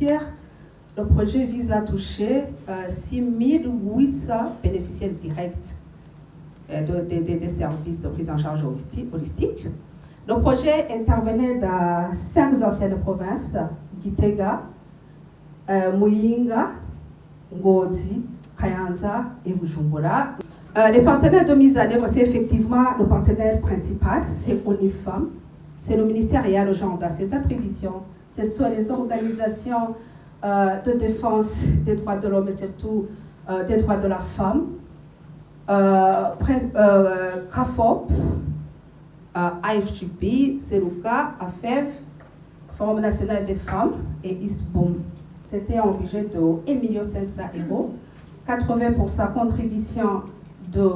bénéficiaires. Le projet vise à toucher 6 800 bénéficiaires directs des services de prise en charge holistique. Le projet intervenait dans 5 anciennes provinces, Gitega, Muyinga, Ngozi, Kayanza et Bujumbura. Les partenaires de mise en œuvre, c'est effectivement le partenaire principal, c'est ONIFEM, c'est le ministère et le genre dans ses attributions, ce sont les organisations de défense des droits de l'homme et surtout des droits de la femme, CAFOP, AFGP, CELUCA, AFEV, Forum national des femmes et ISBOM. C'était un budget de 1 500 000 €, 80% contribution de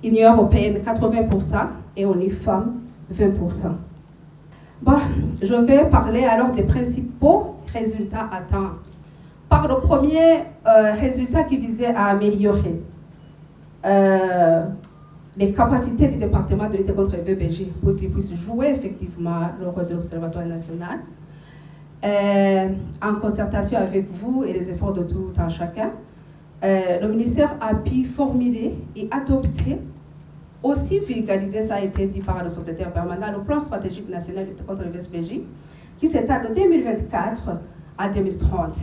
l'Union européenne, 80%, et ONIFEM, 20%. Bon, je vais parler alors des principaux résultats atteints. Par le premier résultat qui visait à améliorer les capacités du département de lutte contre le VBJ pour qu'il puisse jouer effectivement le rôle de l'Observatoire national, en concertation avec vous et les efforts de tout un chacun, le ministère a pu formuler et adopter, aussi vulgariser, ça a été dit par le secrétaire permanent, le plan stratégique national de lutte contre le VBJ, qui s'étend de 2024 à 2030.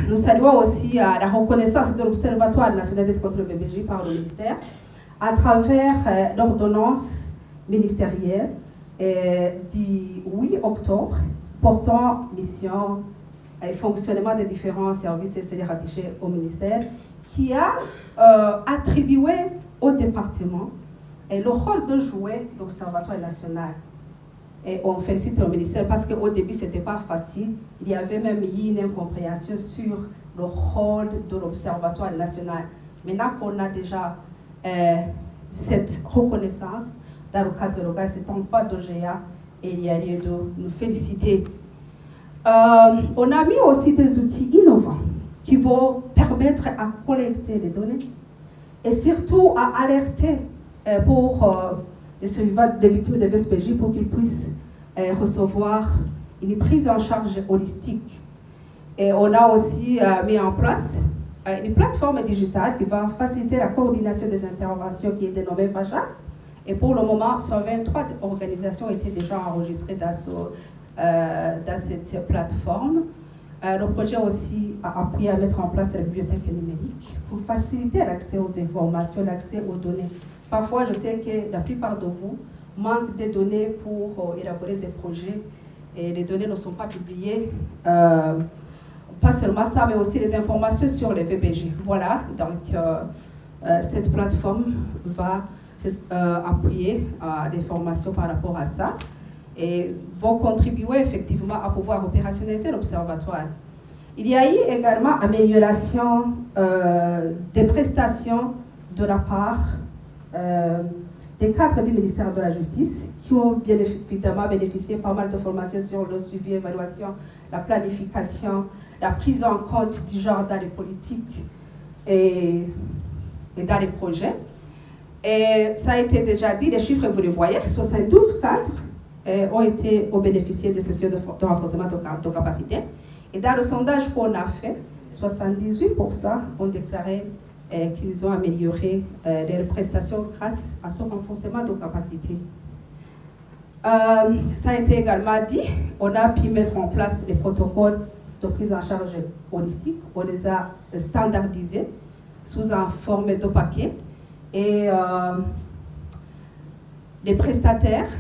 Nous saluons aussi la reconnaissance de l'Observatoire national de lutte contre le VBJ par le ministère à travers l'ordonnance ministérielle du 8 octobre portant mission et fonctionnement des différents services et c'est rattachés au ministère qui a attribué au département le rôle de jouer l'Observatoire national. Et on félicite le ministère parce qu'au début, ce n'était pas facile. Il y avait même eu une incompréhension sur le rôle de l'Observatoire national. Maintenant qu'on a déjà cette reconnaissance dans le cadre de l'OGA, c'est un pas d'OGA et il y a lieu de nous féliciter. On a mis aussi des outils innovants qui vont permettre à collecter les données et surtout à alerter pour les survivants des victimes de VSPJ pour qu'ils puissent recevoir une prise en charge holistique. Et on a aussi mis en place une plateforme digitale qui va faciliter la coordination des interventions qui est dénommée FAJA. Et pour le moment, 123 organisations étaient déjà enregistrées dans cette plateforme. Le projet aussi a appris à mettre en place la bibliothèque numérique pour faciliter l'accès aux informations, l'accès aux données. Parfois, je sais que la plupart de vous manquent des données pour élaborer des projets et les données ne sont pas publiées. Pas seulement ça, mais aussi les informations sur les VBJ. Voilà, donc cette plateforme va appuyer des formations par rapport à ça et vont contribuer effectivement à pouvoir opérationnaliser l'observatoire. Il y a eu également amélioration des prestations de la part des cadres du ministère de la Justice qui ont bien évidemment bénéficié pas mal de formations sur le suivi, l'évaluation, la planification, la prise en compte du genre dans les politiques et dans les projets. Et ça a été déjà dit, les chiffres, vous les voyez, 72 cadres ont bénéficié des sessions de renforcement de capacité. Et dans le sondage qu'on a fait, 78% ont déclaré qu'ils ont amélioré leurs prestations grâce à ce renforcement de capacité. Ça a été également dit, on a pu mettre en place les protocoles de prise en charge holistique, on les a standardisés sous un format de paquet et les prestataires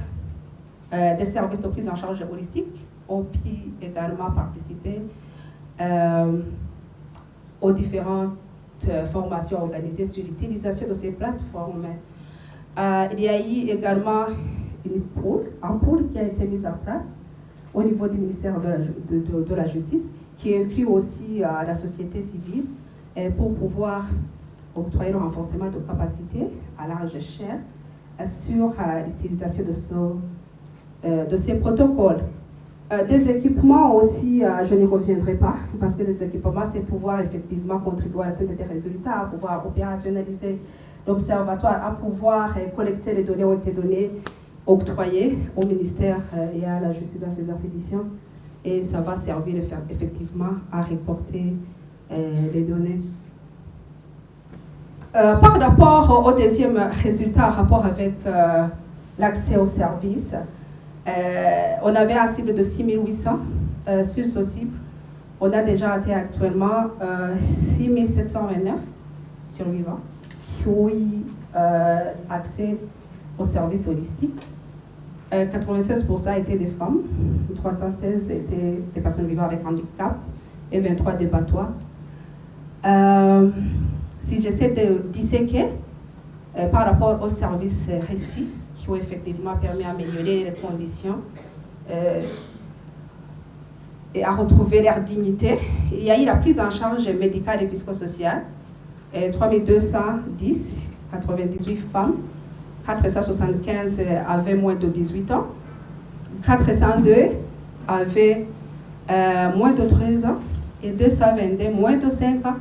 des services de prise en charge holistique ont pu également participer aux différentes formations organisées sur l'utilisation de ces plateformes. Il y a eu également un pool qui a été mis en place au niveau du ministère de la Justice, qui inclut aussi la société civile pour pouvoir octroyer le renforcement de capacité à large échelle sur l'utilisation de ces protocoles. Des équipements aussi, je n'y reviendrai pas, parce que les équipements, c'est pouvoir effectivement contribuer à l'atteinte des résultats, à pouvoir opérationnaliser l'observatoire, à pouvoir collecter les données qui ont été données octroyé au ministère et à la justice à ces expéditions, et ça va servir effectivement à reporter les données. Par rapport au deuxième résultat, en rapport avec l'accès aux services, on avait un cible de 6800 sur ce cible. On a déjà atteint actuellement 6729 survivants qui ont eu accès aux services holistiques. 96% étaient des femmes, 316 étaient des personnes vivant avec handicap et 23 des batois. Si j'essaie de disséquer par rapport aux services reçus qui ont effectivement permis d'améliorer les conditions et à retrouver leur dignité, il y a eu la prise en charge médicale et psychosociale, 3210, 98 femmes, 475 avaient moins de 18 ans, 402 avaient moins de 13 ans et 222 moins de 5 ans.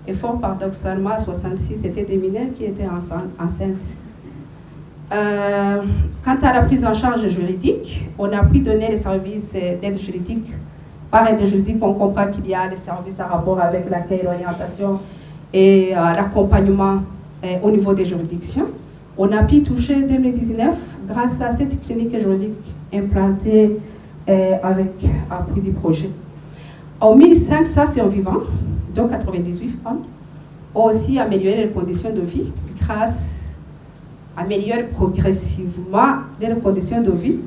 Et fort paradoxalement, 66 étaient des mineurs qui étaient enceintes. Quant à la prise en charge juridique, on a pu donner les services d'aide juridique. Par aide juridique, on comprend qu'il y a des services en rapport avec l'accueil, l'orientation et l'accompagnement au niveau des juridictions. On a pu toucher 2019 grâce à cette clinique juridique implantée avec appui du projet. En 1500 survivants, dont 98 femmes, ont aussi amélioré les conditions de vie améliorent progressivement les conditions de vie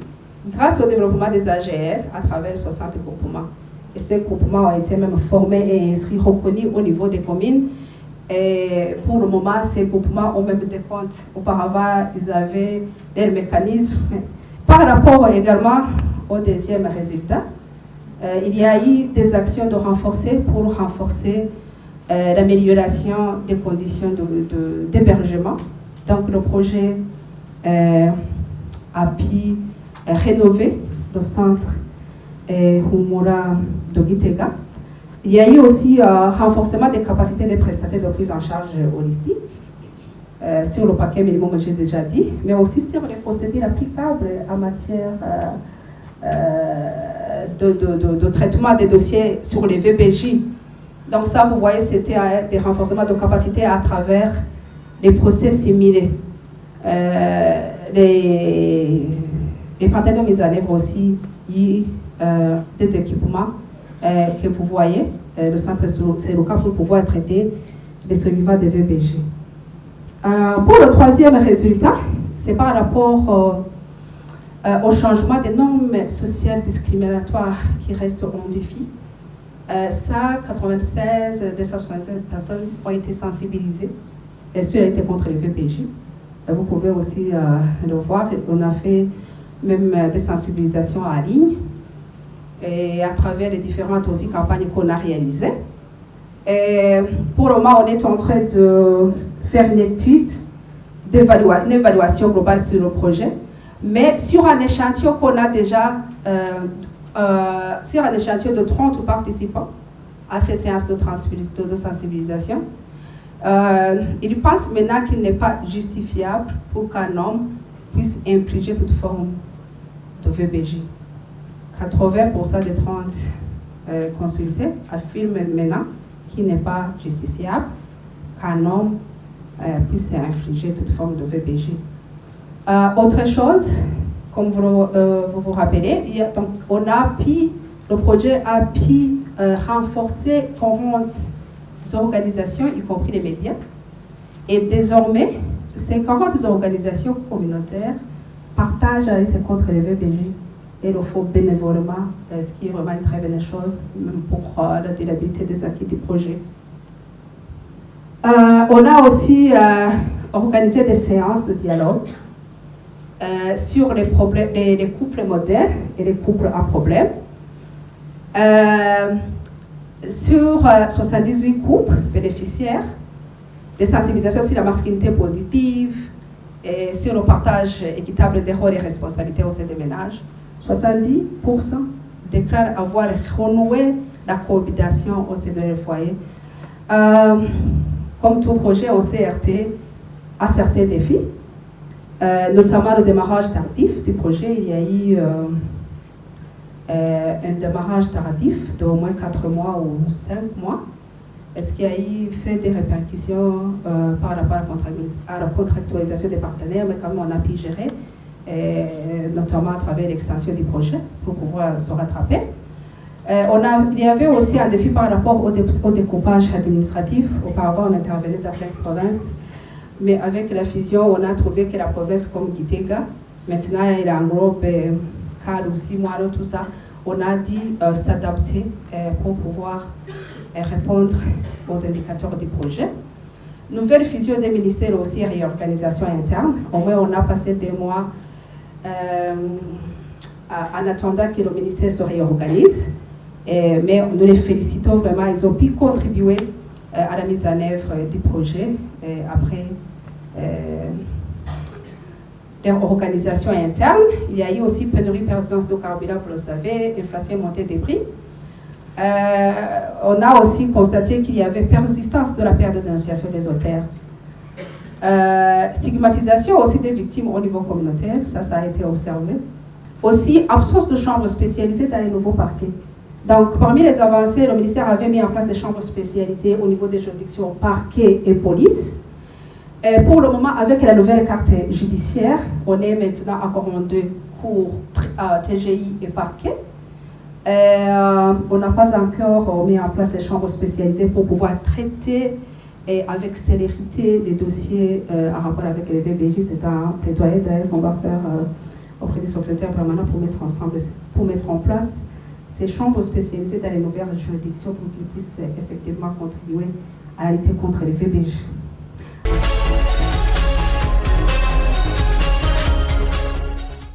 grâce au développement des AGR à travers 60 groupements. Et ces groupements ont été même formés et inscrits, reconnus au niveau des communes. Et pour le moment, ces groupements ont même des comptes. Auparavant, ils avaient des mécanismes. Par rapport également au deuxième résultat, il y a eu des actions pour renforcer l'amélioration des conditions d'hébergement. Donc le projet a pu rénover le centre Humura de Gitega. Il y a eu aussi renforcement des capacités des prestataires de prise en charge holistique sur le paquet minimum, j'ai déjà dit, mais aussi sur les procédures applicables en matière de traitement des dossiers sur les VBJ. Donc ça, vous voyez, c'était des renforcements de capacités à travers les procès similés. Les partenaires de mise en œuvre aussi, il y a des équipements que vous voyez, le centre c'est le cas pour pouvoir traiter les survivants des VBJ. Pour le troisième résultat, c'est par rapport au changement des normes sociales discriminatoires qui restent un défi. 96 des 167 personnes ont été sensibilisées sur la lutte contre les VBJ. Vous pouvez aussi le voir, on a fait même des sensibilisations en ligne et à travers les différentes aussi campagnes qu'on a réalisées. Et pour le moment, on est en train de faire une étude, une évaluation globale sur le projet, mais sur un échantillon qu'on a déjà, sur un échantillon de 30 participants à ces séances de sensibilisation. Il pense maintenant qu'il n'est pas justifiable pour qu'un homme puisse infliger toute forme de VBJ. 80% des 30 consultés affirment maintenant qu'il n'est pas justifiable qu'un homme puisse infliger toute forme de VBJ. Autre chose, comme vous vous rappelez, le projet a pu renforcer 40 organisations, y compris les médias. Et désormais, ces 40 organisations communautaires partagent la lutte contre les VBJ et le font bénévolement, ce qui est vraiment une très bonne chose, même pour la durabilité des acquis du projet. On a aussi organisé des séances de dialogue sur les couples modernes et les couples à problème. Sur 78 couples bénéficiaires, des sensibilisations sur la masculinité positive et sur le partage équitable des rôles et responsabilités au sein des ménages, 70% déclarent avoir renoué la cohabitation au sein de leur foyer. Comme tout projet, on s'est heurté à certains défis. notamment le démarrage tardif du projet. Il y a eu un démarrage tardif d'au moins 4 mois ou 5 mois. Est-ce qu'il y a eu fait des répercussions par rapport à la contractualisation des partenaires, mais comment on a pu gérer, notamment à travers l'extension du projet pour pouvoir se rattraper. Il y avait aussi un défi par rapport au découpage administratif. Auparavant, on intervenait dans 5 provinces, mais avec la fusion, on a trouvé que la province comme Gitega, maintenant il englobe Kalousi, Moalo, tout ça, on a dû s'adapter pour pouvoir répondre aux indicateurs du projet. Nouvelle fusion des ministères aussi, réorganisation interne. Au moins, on a passé 2 mois en attendant que le ministère se réorganise. Mais nous les félicitons vraiment, ils ont pu contribuer à la mise en œuvre du projet après leur organisation interne. Il y a eu aussi pénurie persistance de carburant, vous le savez, inflation et montée des prix. On a aussi constaté qu'il y avait persistance de la perte de dénonciation des auteurs. Stigmatisation aussi des victimes au niveau communautaire, ça a été observé. Aussi, absence de chambres spécialisées dans les nouveaux parquets. Donc, parmi les avancées, le ministère avait mis en place des chambres spécialisées au niveau des juridictions parquet et police. Pour le moment, avec la nouvelle carte judiciaire, on est maintenant encore en 2 cours TGI et parquet. On n'a pas encore mis en place des chambres spécialisées pour pouvoir traiter avec célérité les dossiers en rapport avec les VBJ. C'est un plaidoyer d'ailleurs qu'on va faire auprès du secrétaire permanent pour mettre en place ces chambres spécialisées dans les nouvelles juridictions pour qu'ils puissent effectivement contribuer à la lutte contre les VBJ.